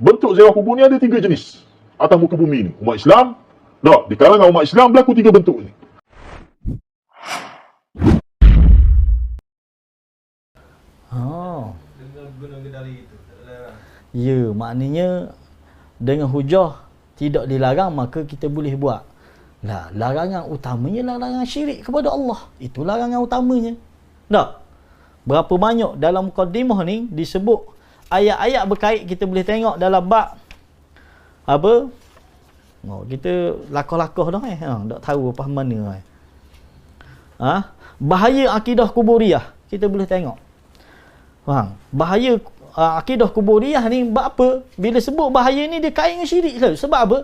bentuk ziarah kubur ni ada 3 jenis atas muka bumi ni. Umat Islam, di kalangan umat Islam berlaku 3 bentuk ni. Ya, maknanya dengan hujah tidak dilarang maka kita boleh buat. Nah, larangan utamanya larangan syirik kepada Allah. Itu larangan utamanya. Tak? Berapa banyak dalam mukadimah ni disebut ayat-ayat berkait, kita boleh tengok dalam bab apa? Oh, kita lakoh-lakoh dah tak tahu apa mana. Bahaya akidah kuburiyah kita boleh tengok. Faham? Bahaya akidah kuburiyah ni bab apa? Bila sebut bahaya ni dia kait dengan syirik selalu. Sebab apa?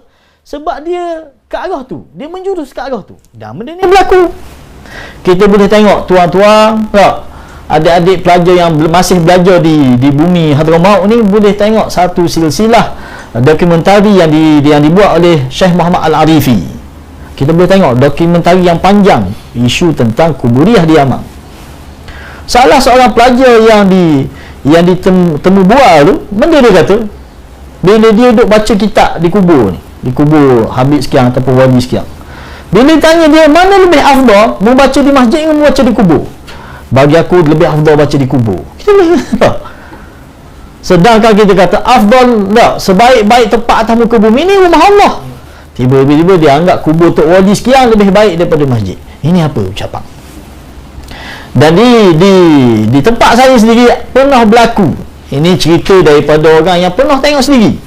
Sebab dia ke arah tu. Dia menjurus ke arah tu. Dan benda ni berlaku. Kita boleh tengok tuan-tuan, adik-adik pelajar yang masih belajar di bumi Hadramaut ni boleh tengok satu silsilah dokumentari yang dibuat oleh Syekh Muhammad Al-Arifi. Kita boleh tengok dokumentari yang panjang isu tentang kuburiyah di Yaman. Salah seorang pelajar yang ditemu bual tu, benda dia kata bila dia duduk baca kitab di kubur ni, di kubur Habib sekian ataupun wali sekian, bila tanya dia mana lebih afdal membaca di masjid dengan membaca di kubur, bagi aku lebih afdal baca di kubur. Sedangkan kita kata afdal sebaik-baik tempat atas muka bumi ni rumah Allah. Tiba-tiba dia anggap kubur Tok Wali sekian lebih baik daripada masjid. Ini apa ucapan? Dan di tempat saya sendiri pernah berlaku. Ini cerita daripada orang yang pernah tengok sendiri.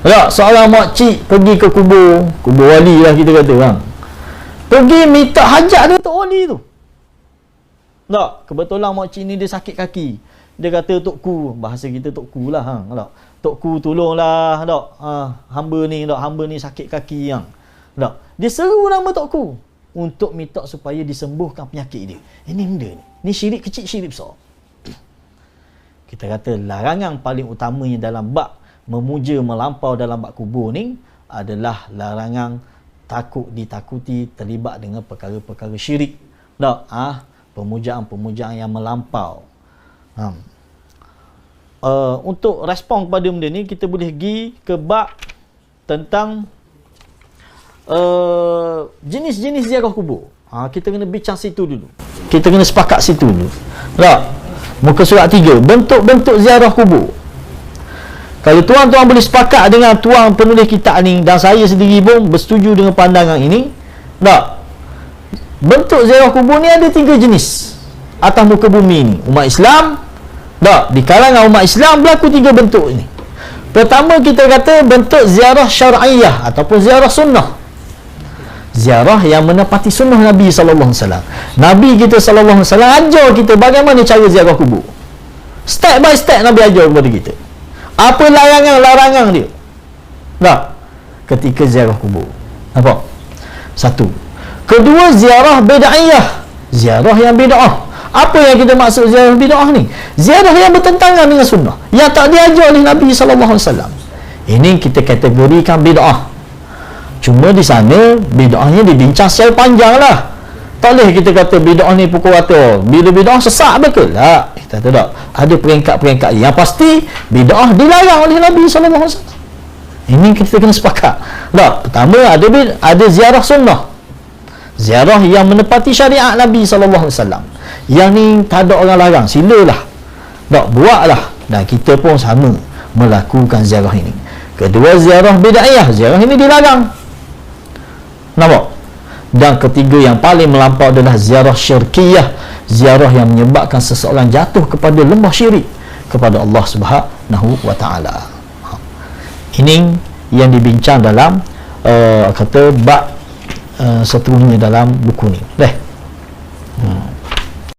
Seorang makcik pergi ke kubur wali lah kita kata kan. Pergi minta hajat dia Tok Wali tu. Kebetulan makcik ni dia sakit kaki. Dia kata, Tokku, bahasa kita Tokku lah. Tokku tolonglah hamba ni sakit kaki yang. Dia seru nama Tokku untuk minta supaya disembuhkan penyakit dia. Ini benda ni. Ni syirik kecil, syirik besar. Kita kata larangan paling utamanya dalam bab memuja melampau dalam bab kubur ni adalah larangan ditakuti terlibat dengan perkara-perkara syirik. Pemujaan-pemujaan yang melampau. Untuk respon kepada benda ni kita boleh pergi ke bab tentang jenis-jenis ziarah kubur. Kita kena bincang situ dulu. Kita kena sepakat situ dulu. Muka surat 3, bentuk-bentuk ziarah kubur. Kalau tuan-tuan boleh sepakat dengan tuan penulis kitab ni dan saya sendiri pun bersetuju dengan pandangan ini, bentuk ziarah kubur ni ada 3 jenis atas muka bumi ni. Umat Islam, di kalangan umat Islam berlaku 3 bentuk ni. Pertama kita kata bentuk ziarah syar'iyah ataupun ziarah sunnah. Ziarah yang menepati sunnah Nabi sallallahu alaihi wasallam. Nabi kita sallallahu alaihi wasallam ajar kita bagaimana cara ziarah kubur. Step by step Nabi ajar kepada kita. Apa larangan-larangan dia? Ketika ziarah kubur. Nampak? 1. Kedua, ziarah bid'iyah. Ziarah yang bid'ah. Apa yang kita maksud ziarah bid'ah ni? Ziarah yang bertentangan dengan sunnah, yang tak diajar oleh Nabi sallallahu alaihi wasallam. Ini kita kategorikan bid'ah. Cuma di sana bid'ahnya dibincang secara panjang lah. Tak boleh kita kata bid'ah ni pukul rata. Bila bid'ah sesat betul lah. Kita tak ada peringkat-peringkat. Yang pasti bid'ah dilarang oleh Nabi sallallahu alaihi wasallam. Ini kita kena sepakat. Pertama ada ziarah sunnah. Ziarah yang menepati syariat Nabi sallallahu alaihi wasallam. Yang ni tak ada orang larang, silalah. Buatlah. Dan kita pun sama melakukan ziarah ini. Kedua, ziarah bid'iyah. Ziarah ini dilarang. Nampak? Dan ketiga yang paling melampau adalah ziarah syirkiyah. Ziarah yang menyebabkan seseorang jatuh kepada lembah syirik kepada Allah Subhanahu wa ta'ala. Ini yang dibincang dalam kata bab seterusnya dalam buku ni.